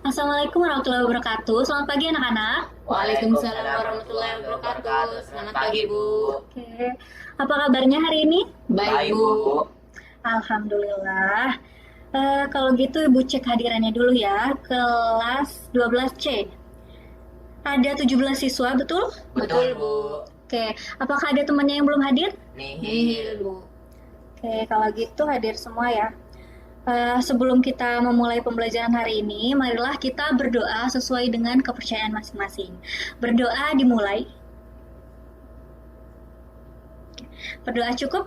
Assalamualaikum warahmatullahi wabarakatuh. Selamat pagi anak-anak. Waalaikumsalam warahmatullahi wabarakatuh. Selamat pagi, Bu. Oke, apa kabarnya hari ini? Baik, Bu. Alhamdulillah. Kalau gitu Ibu cek hadirannya dulu ya. Kelas 12C. Ada 17 siswa, betul? Betul, Bu. Oke, apakah ada temannya yang belum hadir? Nihil, Bu. Oke, kalau gitu hadir semua ya. Sebelum kita memulai pembelajaran hari ini, marilah kita berdoa sesuai dengan kepercayaan masing-masing. Berdoa dimulai. Berdoa cukup?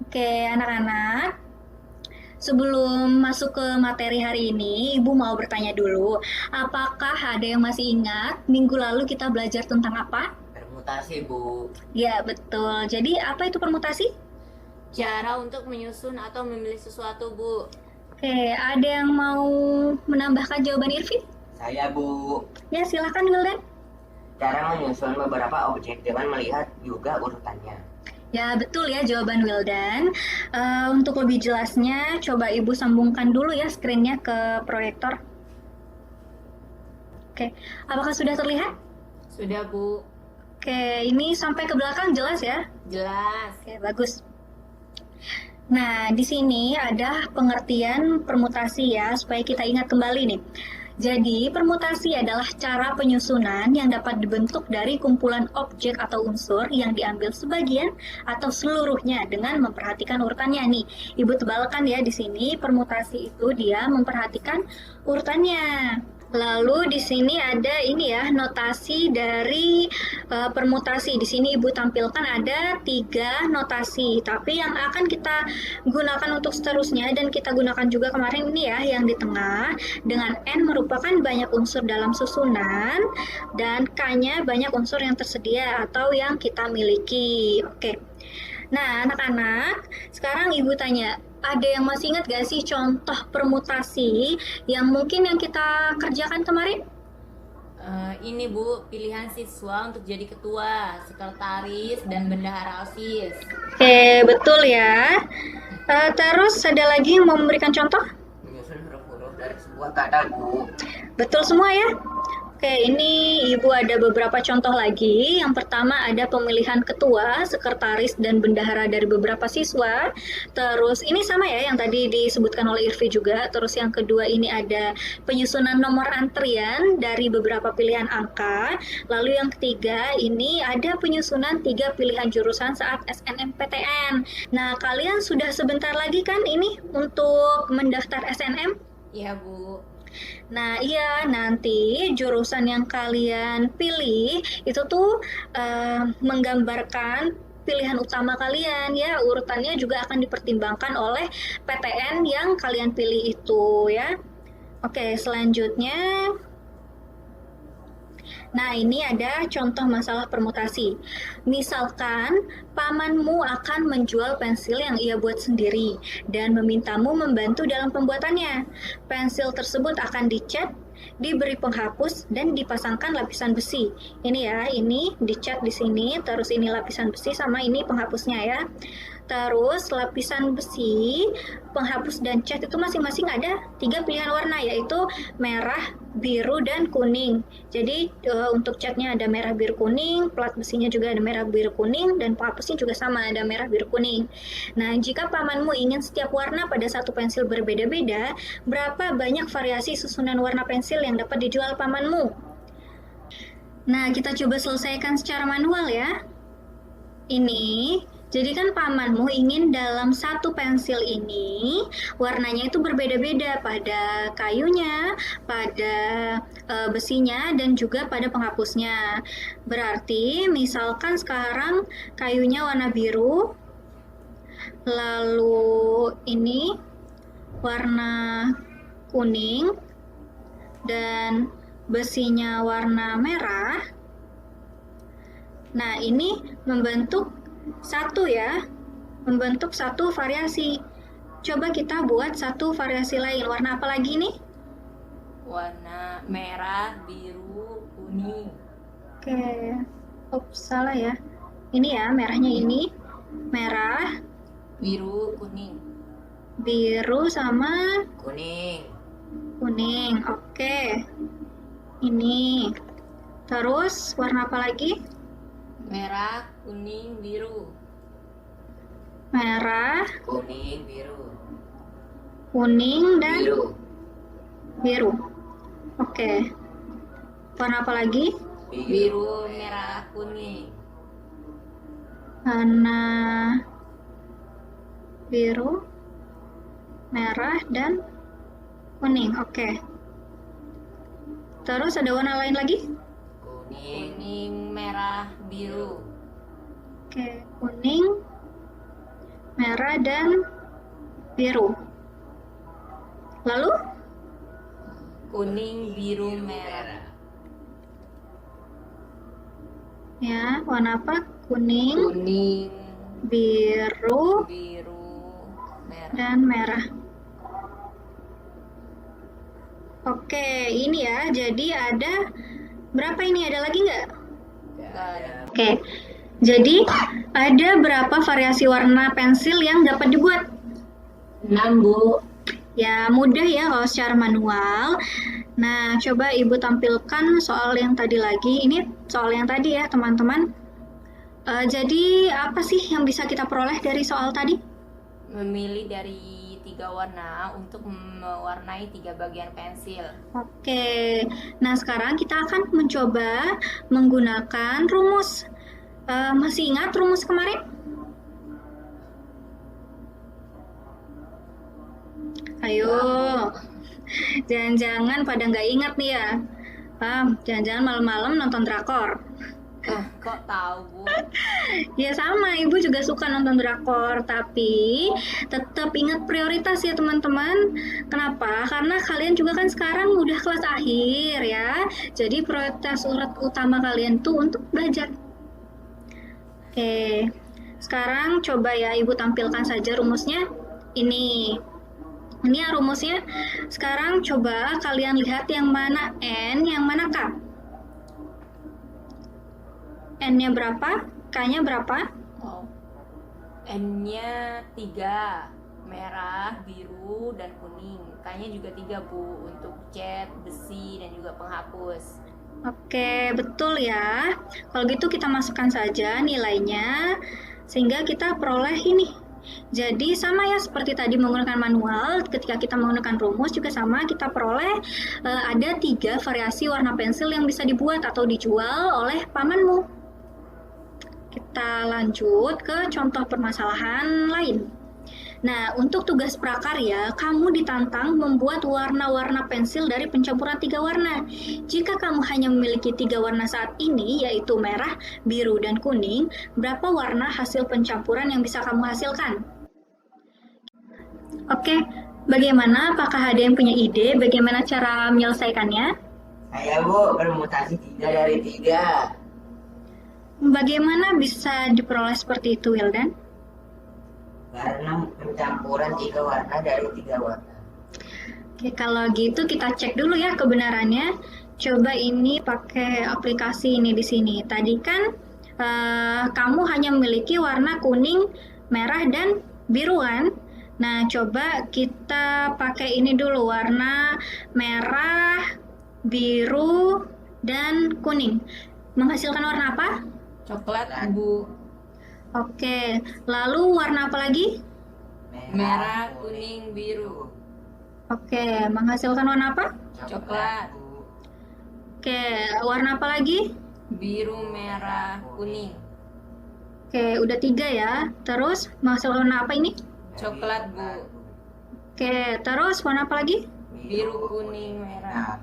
Oke, anak-anak. Sebelum masuk ke materi hari ini, Ibu mau bertanya dulu, apakah ada yang masih ingat minggu lalu kita belajar tentang apa? Permutasi, Bu. Ya, betul. Jadi, apa itu permutasi? Cara untuk menyusun atau memilih sesuatu, Bu. Oke, ada yang mau menambahkan jawaban Irfan? Saya, Bu. Ya, silakan Wildan. Cara menyusun beberapa objek dengan melihat juga urutannya. Ya, betul ya jawaban Wildan. Untuk lebih jelasnya, coba Ibu sambungkan dulu ya screen-nya ke proyektor. Oke, apakah sudah terlihat? Sudah, Bu. Oke, ini sampai ke belakang jelas ya? Jelas. Oke, bagus. Nah, di sini ada pengertian permutasi ya, supaya kita ingat kembali nih. Jadi, permutasi adalah cara penyusunan yang dapat dibentuk dari kumpulan objek atau unsur yang diambil sebagian atau seluruhnya dengan memperhatikan urutannya nih. Ibu tebalkan ya di sini permutasi itu dia memperhatikan urutannya. Lalu di sini ada ini ya notasi dari permutasi. Di sini Ibu tampilkan ada 3 notasi. Tapi yang akan kita gunakan untuk seterusnya dan kita gunakan juga kemarin ini ya yang di tengah dengan N merupakan banyak unsur dalam susunan dan K-nya banyak unsur yang tersedia atau yang kita miliki. Oke. Nah, anak-anak, sekarang Ibu tanya, ada yang masih ingat gak sih contoh permutasi yang mungkin yang kita kerjakan kemarin? Ini, Bu, pilihan siswa untuk jadi ketua, sekretaris, dan bendahara OSIS. Oke, betul ya. Terus ada lagi yang mau memberikan contoh? Menyusun huruf-huruf dari sebuah kata, Bu. Betul semua ya? Oke, ini Ibu ada beberapa contoh lagi. Yang pertama ada pemilihan ketua, sekretaris, dan bendahara dari beberapa siswa. Terus ini sama ya yang tadi disebutkan oleh Irvi juga. Terus yang kedua ini ada penyusunan nomor antrian dari beberapa pilihan angka. Lalu yang ketiga ini ada penyusunan 3 pilihan jurusan saat SNMPTN. Nah, kalian sudah sebentar lagi kan ini untuk mendaftar SNM? Iya, Bu. Nah, iya nanti jurusan yang kalian pilih itu tuh menggambarkan pilihan utama kalian ya. Urutannya juga akan dipertimbangkan oleh PTN yang kalian pilih itu ya. Oke, selanjutnya nah, ini ada contoh masalah permutasi. Misalkan, pamanmu akan menjual pensil yang ia buat sendiri dan memintamu membantu dalam pembuatannya. Pensil tersebut akan dicat, diberi penghapus, dan dipasangkan lapisan besi. Ini ya, ini dicat di sini, terus ini lapisan besi sama ini penghapusnya ya. Terus lapisan besi, penghapus dan cat itu masing-masing ada 3 pilihan warna yaitu merah, biru, dan kuning. Jadi untuk catnya ada merah, biru, kuning, plat besinya juga ada merah, biru, kuning, dan penghapusnya juga sama ada merah, biru, kuning. Nah, jika pamanmu ingin setiap warna pada satu pensil berbeda-beda, berapa banyak variasi susunan warna pensil yang dapat dijual pamanmu? Nah, kita coba selesaikan secara manual ya. Ini jadi kan pamanmu ingin dalam satu pensil ini warnanya itu berbeda-beda pada kayunya, pada besinya, dan juga pada penghapusnya. Berarti misalkan sekarang kayunya warna biru, lalu ini warna kuning, dan besinya warna merah. Nah, ini membentuk satu variasi. Coba kita buat satu variasi lain. Warna apa lagi nih? Warna merah, biru, kuning. Oke, salah ya. Ini ya, merahnya ini. Merah, Biru, kuning. biru, sama Kuning. kuning. Oke. Ini. Terus warna apa lagi? Merah, kuning, biru. Merah, Kuning, biru. kuning, dan Biru. biru. Oke. Warna apa lagi? Biru, merah, kuning. Warna biru, merah, dan kuning. Oke. Terus ada warna lain lagi? Kuning. Kuning, merah, biru. Oke, kuning, merah, dan biru. Lalu? Kuning, biru, merah. Ya, warna apa? Kuning, Kuning, biru, biru, merah. dan merah. Oke, ini ya. Jadi ada berapa ini? Ada lagi nggak? Nggak ada. Oke, jadi ada berapa variasi warna pensil yang dapat dibuat? 6, Bu. Ya, mudah ya kalau secara manual. Nah, coba Ibu tampilkan soal yang tadi lagi. Ini soal yang tadi ya, teman-teman. Jadi, apa sih yang bisa kita peroleh dari soal tadi? Memilih dari 3 warna untuk mewarnai 3 bagian pensil. Oke, nah sekarang kita akan mencoba menggunakan rumus. Masih ingat rumus kemarin? Ayo, jangan-jangan pada nggak ingat nih ya. Jangan-jangan malam-malam nonton drakor. Kok tahu, Bu? Ya sama, Ibu juga suka nonton drakor, tapi tetap ingat prioritas ya teman-teman. Kenapa? Karena kalian juga kan sekarang udah kelas akhir ya. Jadi prioritas utama kalian tuh untuk belajar. Oke, sekarang coba ya Ibu tampilkan saja rumusnya. Ini ya rumusnya. Sekarang coba kalian lihat yang mana N, yang mana K. N-nya berapa? K-nya berapa? Oh. N-nya 3, merah, biru, dan kuning. K-nya juga 3, Bu, untuk cat, besi, dan juga penghapus. Oke, betul ya. Kalau gitu kita masukkan saja nilainya sehingga kita peroleh ini. Jadi sama ya seperti tadi menggunakan manual, ketika kita menggunakan rumus juga sama, kita peroleh ada 3 variasi warna pensil yang bisa dibuat atau dijual oleh pamanmu. Kita lanjut ke contoh permasalahan lain. Nah, untuk tugas prakarya, kamu ditantang membuat warna-warna pensil dari pencampuran 3 warna. Jika kamu hanya memiliki 3 warna saat ini, yaitu merah, biru, dan kuning, berapa warna hasil pencampuran yang bisa kamu hasilkan? Oke, bagaimana? Apakah ada yang punya ide bagaimana cara menyelesaikannya? Saya, Bu, permutasi 3 dari 3. Bagaimana bisa diperoleh seperti itu, Wildan? Karena pencampuran 3 warna dari 3 warna. Oke, kalau gitu kita cek dulu ya kebenarannya. Coba ini pakai aplikasi ini di sini. Tadi kan kamu hanya memiliki warna kuning, merah, dan biru kan? Nah, coba kita pakai ini dulu, warna merah, biru, dan kuning. Menghasilkan warna apa? Coklat, Bu. Oke, lalu warna apa lagi? Merah, kuning, biru. Oke, menghasilkan warna apa? Coklat. Bu. Oke, warna apa lagi? Biru, merah, kuning. Oke, udah 3 ya. Terus menghasilkan warna apa ini? Coklat, Bu. Oke, terus warna apa lagi? Biru, kuning, merah.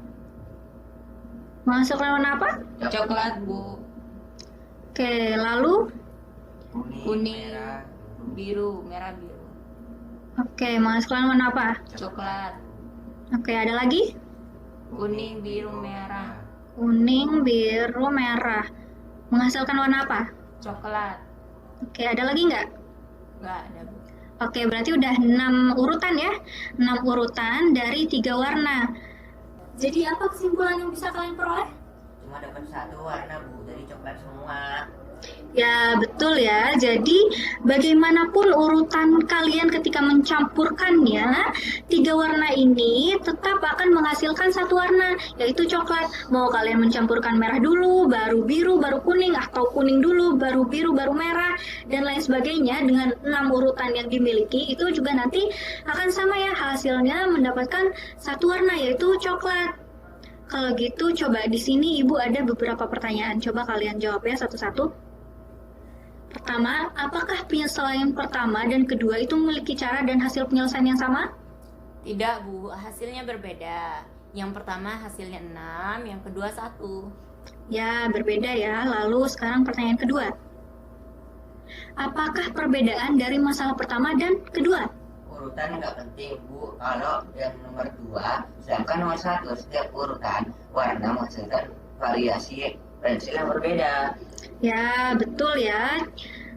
Menghasilkan warna apa? Coklat, Bu. Oke, lalu? Kuning, merah, biru, merah, biru. Oke, menghasilkan warna apa? Coklat. Oke, ada lagi? Kuning, biru, merah. Kuning, biru, merah. Menghasilkan warna apa? Coklat. Oke, ada lagi nggak? Nggak ada, Bu. Oke, berarti udah 6 urutan ya. 6 urutan dari 3 warna. Jadi apa kesimpulan yang bisa kalian peroleh? Cuma dapat 1 warna, Bu, dari coklat semua. Ya, betul ya. Jadi, bagaimanapun urutan kalian ketika mencampurkannya, tiga warna ini tetap akan menghasilkan satu warna, yaitu coklat. Mau kalian mencampurkan merah dulu, baru biru, baru kuning, atau kuning dulu, baru biru, baru merah, dan lain sebagainya dengan 6 urutan yang dimiliki, itu juga nanti akan sama ya, hasilnya mendapatkan satu warna, yaitu coklat. Kalau gitu, coba di sini Ibu ada beberapa pertanyaan. Coba kalian jawab ya satu-satu. Pertama, apakah penyelesaian pertama dan kedua itu memiliki cara dan hasil penyelesaian yang sama? Tidak Bu, hasilnya berbeda. Yang pertama hasilnya 6, yang kedua 1. Ya, berbeda ya. Lalu sekarang pertanyaan kedua. Apakah perbedaan dari masalah pertama dan kedua? Urutan nggak penting Bu, kalau yang nomor 2 sedangkan nomor 1 setiap urutan warna menghasilkan variasi pensil yang berbeda. Ya, betul ya.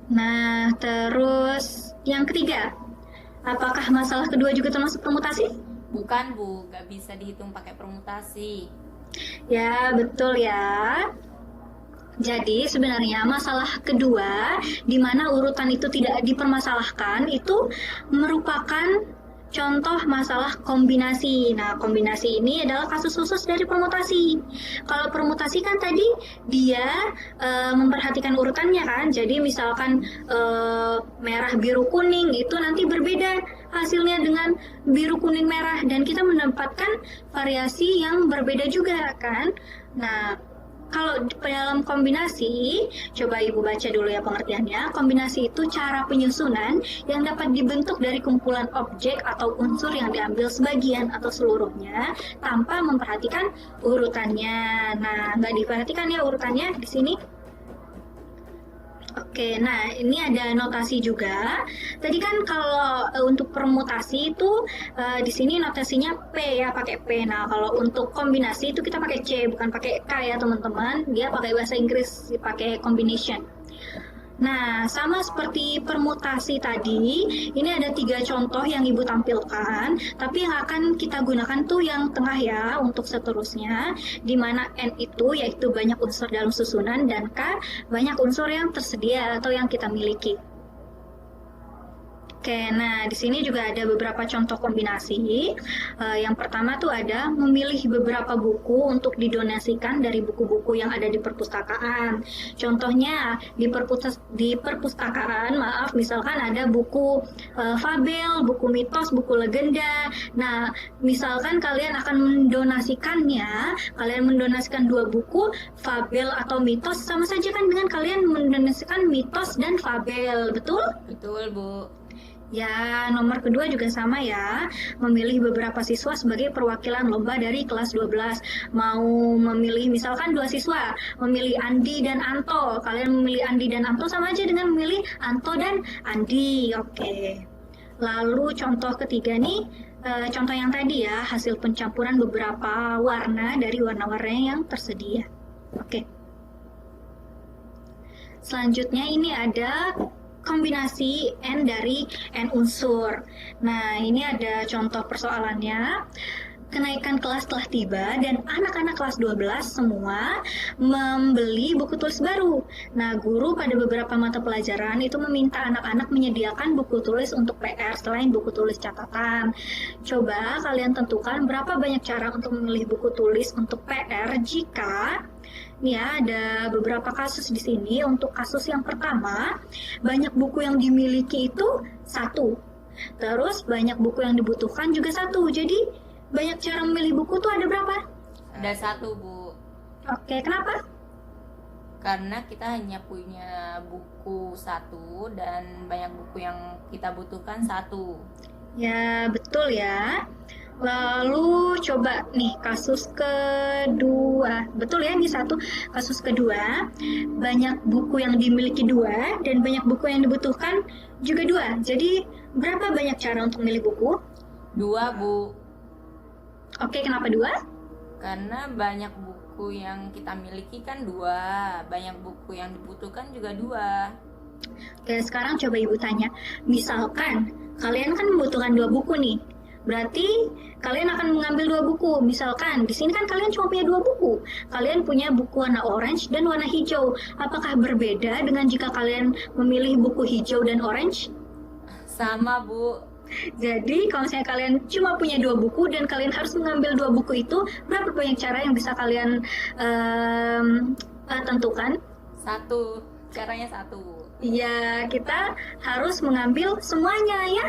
Nah, terus yang ketiga. Apakah masalah kedua juga termasuk permutasi? Bukan Bu, gak bisa dihitung pakai permutasi. Ya, betul ya. Jadi sebenarnya masalah kedua di mana urutan itu tidak dipermasalahkan itu merupakan contoh masalah kombinasi. Nah, kombinasi ini adalah kasus khusus dari permutasi. Kalau permutasi kan tadi dia memperhatikan urutannya kan. Jadi misalkan merah, biru, kuning itu nanti berbeda hasilnya dengan biru, kuning, merah dan kita mendapatkan variasi yang berbeda juga kan. Nah, kalau dalam kombinasi, coba Ibu baca dulu ya pengertiannya. Kombinasi itu cara penyusunan yang dapat dibentuk dari kumpulan objek atau unsur yang diambil sebagian atau seluruhnya tanpa memperhatikan urutannya. Nah, nggak diperhatikan ya urutannya di sini. Oke, nah ini ada notasi juga. Tadi kan kalau untuk permutasi itu di sini notasinya P ya, pakai P. Nah, kalau untuk kombinasi itu kita pakai C, bukan pakai K ya teman-teman. Dia pakai bahasa Inggris, pakai combination. Nah, sama seperti permutasi tadi, ini ada 3 contoh yang Ibu tampilkan, tapi yang akan kita gunakan tuh yang tengah ya untuk seterusnya, di mana N itu yaitu banyak unsur dalam susunan dan K banyak unsur yang tersedia atau yang kita miliki. Oke, nah di sini juga ada beberapa contoh kombinasi. Yang pertama tuh ada memilih beberapa buku untuk didonasikan dari buku-buku yang ada di perpustakaan. Contohnya di perpustakaan, misalkan ada buku fabel, buku mitos, buku legenda. Nah, misalkan kalian akan mendonasikannya, kalian mendonasikan 2 buku fabel atau mitos, sama saja kan dengan kalian mendonasikan mitos dan fabel, betul? Betul Bu. Ya, nomor kedua juga sama ya, memilih beberapa siswa sebagai perwakilan lomba dari kelas 12. Mau memilih misalkan 2 siswa, memilih Andi dan Anto. Kalian memilih Andi dan Anto sama aja dengan memilih Anto dan Andi. Oke. Lalu contoh ketiga nih, contoh yang tadi ya, hasil pencampuran beberapa warna dari warna-warna yang tersedia. Oke. Selanjutnya ini ada kombinasi N dari N unsur. Nah, ini ada contoh persoalannya. Kenaikan kelas telah tiba dan anak-anak kelas 12 semua membeli buku tulis baru. Nah, guru pada beberapa mata pelajaran itu meminta anak-anak menyediakan buku tulis untuk PR selain buku tulis catatan. Coba kalian tentukan berapa banyak cara untuk memilih buku tulis untuk PR jika ya, ada beberapa kasus di sini. Untuk kasus yang pertama, banyak buku yang dimiliki itu 1. Terus banyak buku yang dibutuhkan juga 1. Jadi banyak cara memilih buku tuh ada berapa? Ada 1 Bu. Oke, kenapa? Karena kita hanya punya buku 1 dan banyak buku yang kita butuhkan 1. Ya, betul ya. Lalu coba nih kasus kedua. Betul ya, ini 1. Kasus kedua, banyak buku yang dimiliki 2 dan banyak buku yang dibutuhkan juga 2. Jadi berapa banyak cara untuk memilih buku? 2 Bu. Oke, kenapa 2? Karena banyak buku yang kita miliki kan 2, banyak buku yang dibutuhkan juga 2. Oke, sekarang coba Ibu tanya. Misalkan kalian kan membutuhkan 2 buku nih. Berarti kalian akan mengambil 2 buku. Misalkan di sini kan kalian cuma punya 2 buku. Kalian punya buku warna orange dan warna hijau. Apakah berbeda dengan jika kalian memilih buku hijau dan orange? Sama, Bu. Jadi kalau misalnya kalian cuma punya 2 buku dan kalian harus mengambil 2 buku itu, berapa banyak cara yang bisa kalian tentukan? 1. Caranya 1. Ya, kita harus mengambil semuanya ya.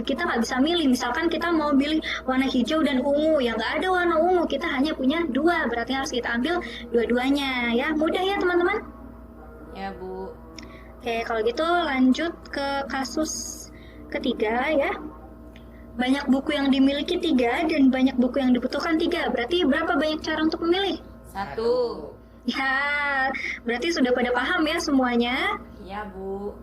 Kita nggak bisa milih. Misalkan kita mau pilih warna hijau dan ungu, ya nggak ada warna ungu. Kita hanya punya 2, berarti harus kita ambil dua-duanya ya. Mudah ya teman-teman? Ya, Bu. Oke, kalau gitu lanjut ke kasus ketiga ya. Banyak buku yang dimiliki 3 dan banyak buku yang dibutuhkan 3. Berarti berapa banyak cara untuk memilih? 1. Ya, berarti sudah pada paham ya semuanya. Ya, Bu.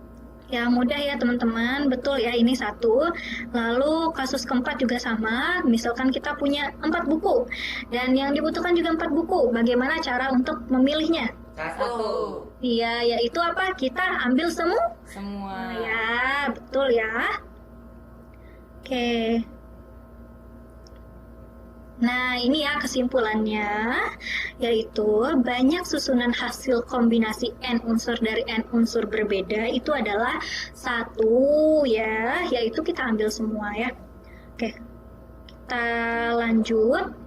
Ya, mudah ya teman-teman. Betul ya, ini 1. Lalu kasus keempat juga sama. Misalkan kita punya 4 buku dan yang dibutuhkan juga 4 buku. Bagaimana cara untuk memilihnya? 1. Iya, yaitu apa? Kita ambil semua. Ya, betul ya. Oke. Nah, ini ya kesimpulannya, yaitu banyak susunan hasil kombinasi N unsur dari N unsur berbeda itu adalah 1 ya, yaitu kita ambil semua ya. Oke, kita lanjut.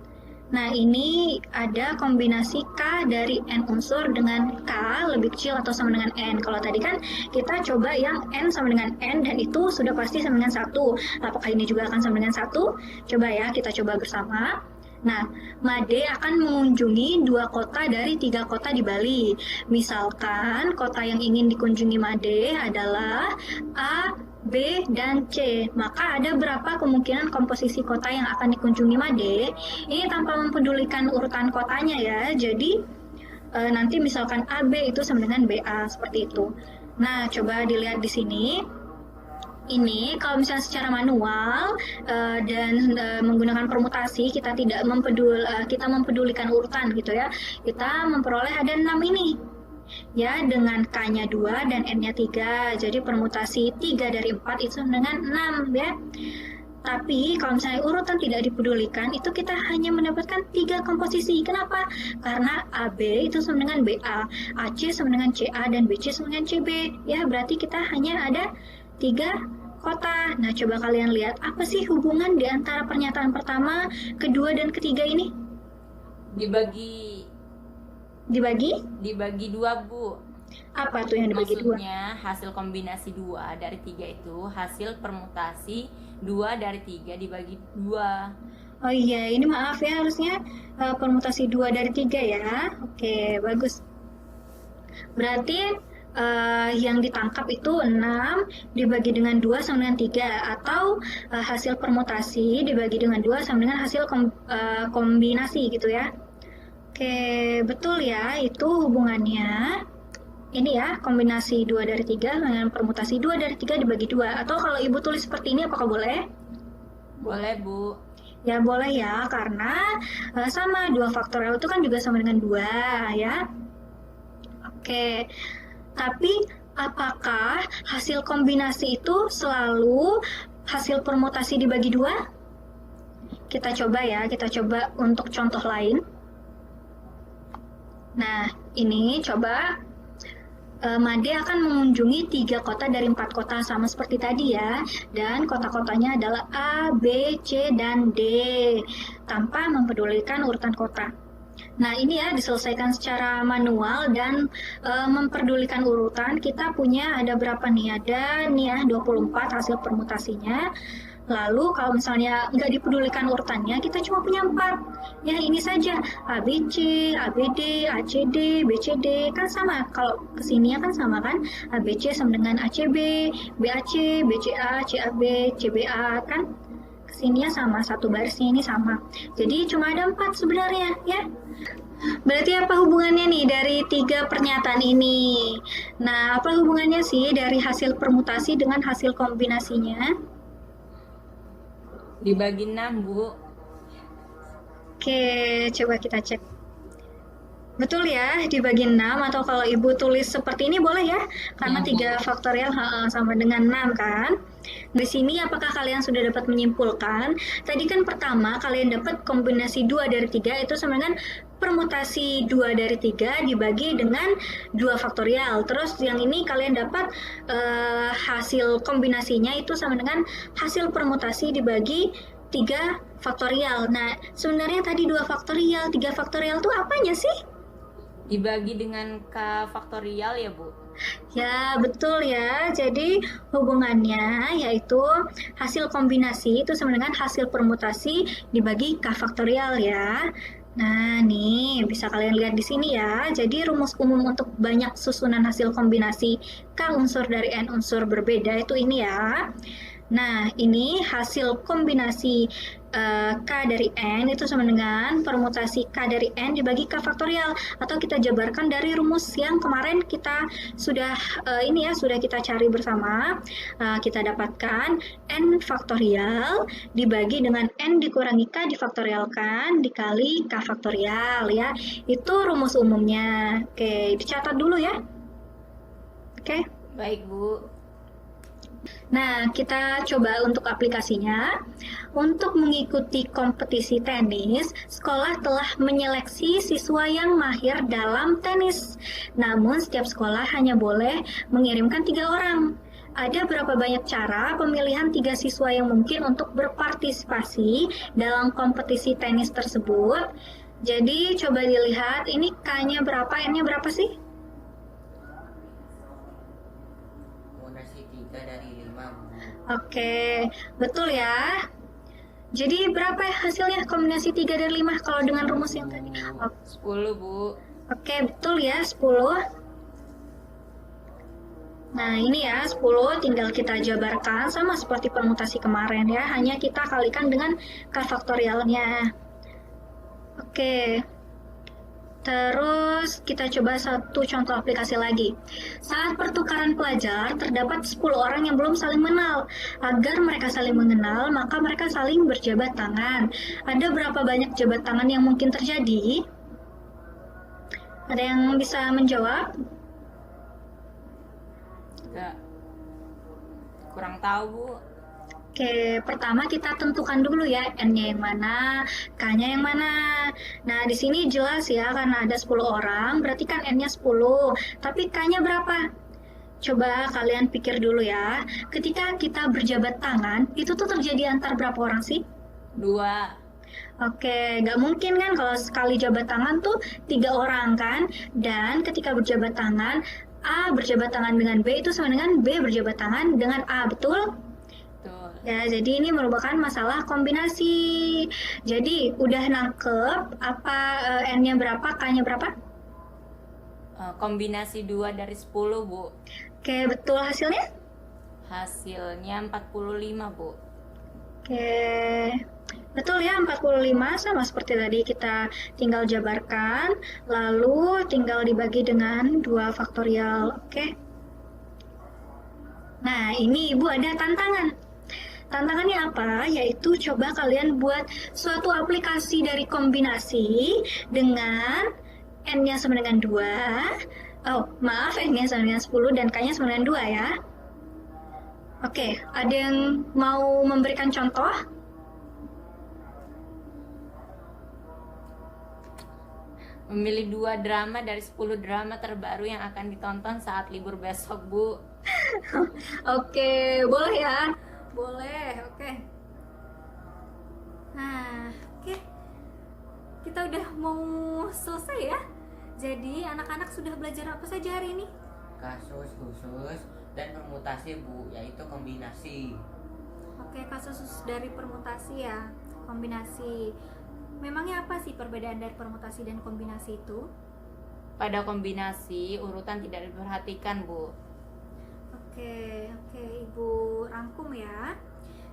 Nah, ini ada kombinasi K dari N unsur dengan K lebih kecil atau sama dengan N. Kalau tadi kan kita coba yang N sama dengan N dan itu sudah pasti sama dengan 1. Apakah ini juga akan sama dengan 1? Coba ya, kita coba bersama. Nah, Made akan mengunjungi 2 kota dari 3 kota di Bali. Misalkan kota yang ingin dikunjungi Made adalah A, B, dan C. Maka ada berapa kemungkinan komposisi kota yang akan dikunjungi Made? Ini tanpa mempedulikan urutan kotanya ya. Jadi nanti misalkan AB itu sama dengan BA seperti itu. Nah, coba dilihat di sini. Ini kalau misalnya secara manual dan menggunakan permutasi, kita tidak kita mempedulikan urutan gitu ya. Kita memperoleh ada 6 ini. Ya, dengan K-nya 2 dan N-nya 3. Jadi permutasi 3 dari 4 itu dengan 6 ya. Tapi kalau misalnya urutan tidak dipedulikan, itu kita hanya mendapatkan 3 komposisi. Kenapa? Karena AB itu sama dengan BA, AC sama dengan CA, dan BC sama dengan CB. Ya, berarti kita hanya ada 3 kota. Nah, coba kalian lihat, apa sih hubungan di antara pernyataan pertama, kedua, dan ketiga ini? Dibagi 2, Bu. Apa tuh yang dibagi 2? Maksudnya hasil kombinasi 2 dari 3 itu hasil permutasi 2 dari 3 dibagi 2. Oh iya, ini maaf ya, harusnya permutasi 2 dari 3 ya. Oke, bagus. Berarti yang ditangkap itu 6 dibagi dengan 2 sama dengan 3, atau hasil permutasi dibagi dengan 2 sama dengan hasil kombinasi gitu ya. Oke, betul ya, itu hubungannya. Ini ya, kombinasi 2 dari 3 dengan permutasi 2 dari 3 dibagi 2. Atau kalau Ibu tulis seperti ini, apakah boleh? Boleh, Bu. Ya, boleh ya, karena sama 2 faktorial itu kan juga sama dengan 2 ya. Oke, tapi apakah hasil kombinasi itu selalu hasil permutasi dibagi 2? Kita coba ya, kita coba untuk contoh lain. Nah, ini coba Made akan mengunjungi 3 kota dari 4 kota sama seperti tadi ya. Dan kota-kotanya adalah A, B, C, dan D tanpa mempedulikan urutan kota. Nah, ini ya diselesaikan secara manual dan memperdulikan urutan. Kita punya ada berapa nih? Ada nih ya 24 hasil permutasinya. Lalu kalau misalnya nggak dipedulikan urutannya, kita cuma punya 4. Ya, ini saja. ABC, ABD, ACD, BCD. Kan sama. Kalau kesininya kan sama kan. ABC sama dengan ACB, BAC, BCA, CAB, CBA. Kan kesininya sama. Satu barisnya ini sama. Jadi cuma ada 4 sebenarnya ya. Berarti apa hubungannya nih dari 3 pernyataan ini? Nah, apa hubungannya sih dari hasil permutasi dengan hasil kombinasinya? Dibagi 6, Bu. Oke, coba kita cek. Betul ya, dibagi 6, atau kalau Ibu tulis seperti ini boleh ya, karena Ya, 3 faktorial sama dengan 6 kan. Di sini apakah kalian sudah dapat menyimpulkan? Tadi kan pertama kalian dapat kombinasi 2 dari 3 itu sama dengan permutasi 2 dari 3 dibagi dengan 2 faktorial. Terus yang ini kalian dapat hasil kombinasinya itu sama dengan hasil permutasi dibagi 3 faktorial. Nah, sebenarnya tadi 2 faktorial, 3 faktorial itu apanya sih? Dibagi dengan K faktorial ya, Bu? Ya, betul ya. Jadi hubungannya yaitu hasil kombinasi itu sama dengan hasil permutasi dibagi K faktorial ya. Nah, nih bisa kalian lihat di sini ya. Jadi rumus umum untuk banyak susunan hasil kombinasi K unsur dari N unsur berbeda itu ini ya. Nah, ini hasil kombinasi K dari N itu sama dengan permutasi K dari N dibagi K faktorial, atau kita jabarkan dari rumus yang kemarin kita sudah sudah kita cari bersama. Kita dapatkan N faktorial dibagi dengan N dikurangi K difaktorialkan dikali K faktorial ya. Itu rumus umumnya. Oke, dicatat dulu ya. Oke. Baik, Bu. Nah, kita coba untuk aplikasinya. Untuk mengikuti kompetisi tenis, sekolah telah menyeleksi siswa yang mahir dalam tenis. Namun, setiap sekolah hanya boleh mengirimkan 3 orang. Ada berapa banyak cara pemilihan 3 siswa yang mungkin untuk berpartisipasi dalam kompetisi tenis tersebut? Jadi, coba dilihat, ini K-nya berapa, N-nya berapa sih? Kombinasi 3 dari 5, Bu. Oke, betul ya. Jadi berapa hasilnya kombinasi 3 dari 5 kalau dengan rumus yang tadi? 10, Bu. Oke, betul ya, 10. Nah, ini ya, 10 tinggal kita jabarkan sama seperti permutasi kemarin ya. Hanya kita kalikan dengan K faktorialnya. Oke. Terus kita coba satu contoh aplikasi lagi. Saat pertukaran pelajar, terdapat 10 orang yang belum saling mengenal. Agar mereka saling mengenal, maka mereka saling berjabat tangan. Ada berapa banyak jabat tangan yang mungkin terjadi? Ada yang bisa menjawab? Enggak. Kurang tahu, Bu. Oke, pertama kita tentukan dulu ya N-nya yang mana, K-nya yang mana. Nah, di sini jelas ya karena ada 10 orang, berarti kan N-nya 10. Tapi K-nya berapa? Coba kalian pikir dulu ya. Ketika kita berjabat tangan, itu tuh terjadi antar berapa orang sih? 2. Oke, nggak mungkin kan kalau sekali jabat tangan tuh 3 orang kan? Dan ketika berjabat tangan, A berjabat tangan dengan B itu sama dengan B berjabat tangan dengan A, betul? Ya, jadi ini merupakan masalah kombinasi. Jadi udah nangkep apa N-nya berapa, K-nya berapa? Kombinasi 2 dari 10, Bu. Oke, betul hasilnya? Hasilnya 45, Bu. Oke, betul ya 45 sama seperti tadi kita tinggal jabarkan, lalu tinggal dibagi dengan 2 faktorial. Oke. Nah, ini Ibu ada tantangan. Tantangannya apa? Yaitu coba kalian buat suatu aplikasi dari kombinasi dengan N-nya sama dengan 2. Oh, maaf, N-nya sama dengan 10 dan K-nya sama dengan 2 ya. Oke, ada yang mau memberikan contoh? Memilih 2 drama dari 10 drama terbaru yang akan ditonton saat libur besok, Bu. Oke, boleh ya? Boleh, oke. Nah, oke. Kita udah mau selesai ya. Jadi, anak-anak sudah belajar apa saja hari ini? Kasus khusus dan permutasi, Bu, yaitu kombinasi. Oke, kasus dari permutasi ya, kombinasi. Memangnya apa sih perbedaan dari permutasi dan kombinasi itu? Pada kombinasi, urutan tidak diperhatikan, Bu. Oke, Ibu rangkum ya.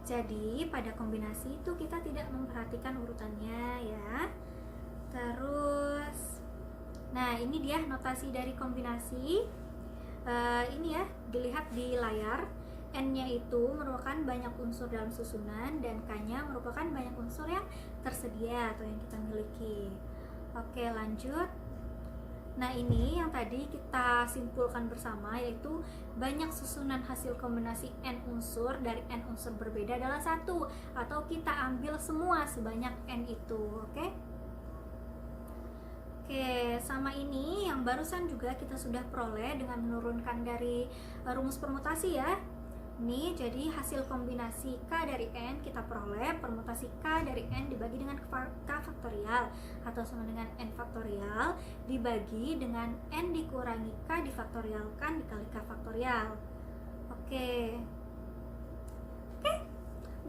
Jadi pada kombinasi itu kita tidak memperhatikan urutannya ya. Terus, nah ini dia notasi dari kombinasi. Ini ya, dilihat di layar. N-nya itu merupakan banyak unsur dalam susunan dan K-nya merupakan banyak unsur yang tersedia atau yang kita miliki. Oke, lanjut. Nah, ini yang tadi kita simpulkan bersama, yaitu banyak susunan hasil kombinasi n unsur dari n unsur berbeda adalah satu, atau kita ambil semua sebanyak n itu. Oke, sama ini yang barusan juga kita sudah peroleh dengan menurunkan dari rumus permutasi ya. Ini jadi hasil kombinasi K dari N kita peroleh permutasi K dari N dibagi dengan K faktorial atau sama dengan N faktorial dibagi dengan N dikurangi K difaktorialkan dikali K faktorial. Oke,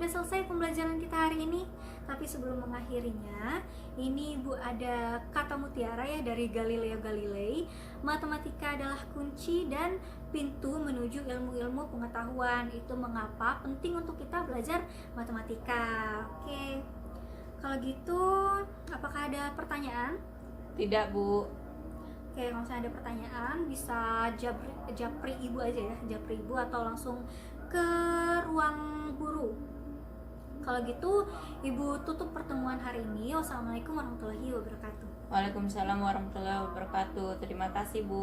udah selesai pembelajaran kita hari ini. Tapi sebelum mengakhirinya, ini Ibu ada kata mutiara ya dari Galileo Galilei. Matematika adalah kunci dan pintu menuju ilmu-ilmu pengetahuan. Itu mengapa penting untuk kita belajar matematika. Oke, kalau gitu apakah ada pertanyaan? Tidak, Bu. Oke, kalau misalnya ada pertanyaan bisa japri Ibu aja ya, japri Ibu atau langsung ke ruang guru. Kalau gitu, Ibu tutup pertemuan hari ini. Wassalamualaikum warahmatullahi wabarakatuh. Waalaikumsalam warahmatullahi wabarakatuh. Terima kasih, Bu.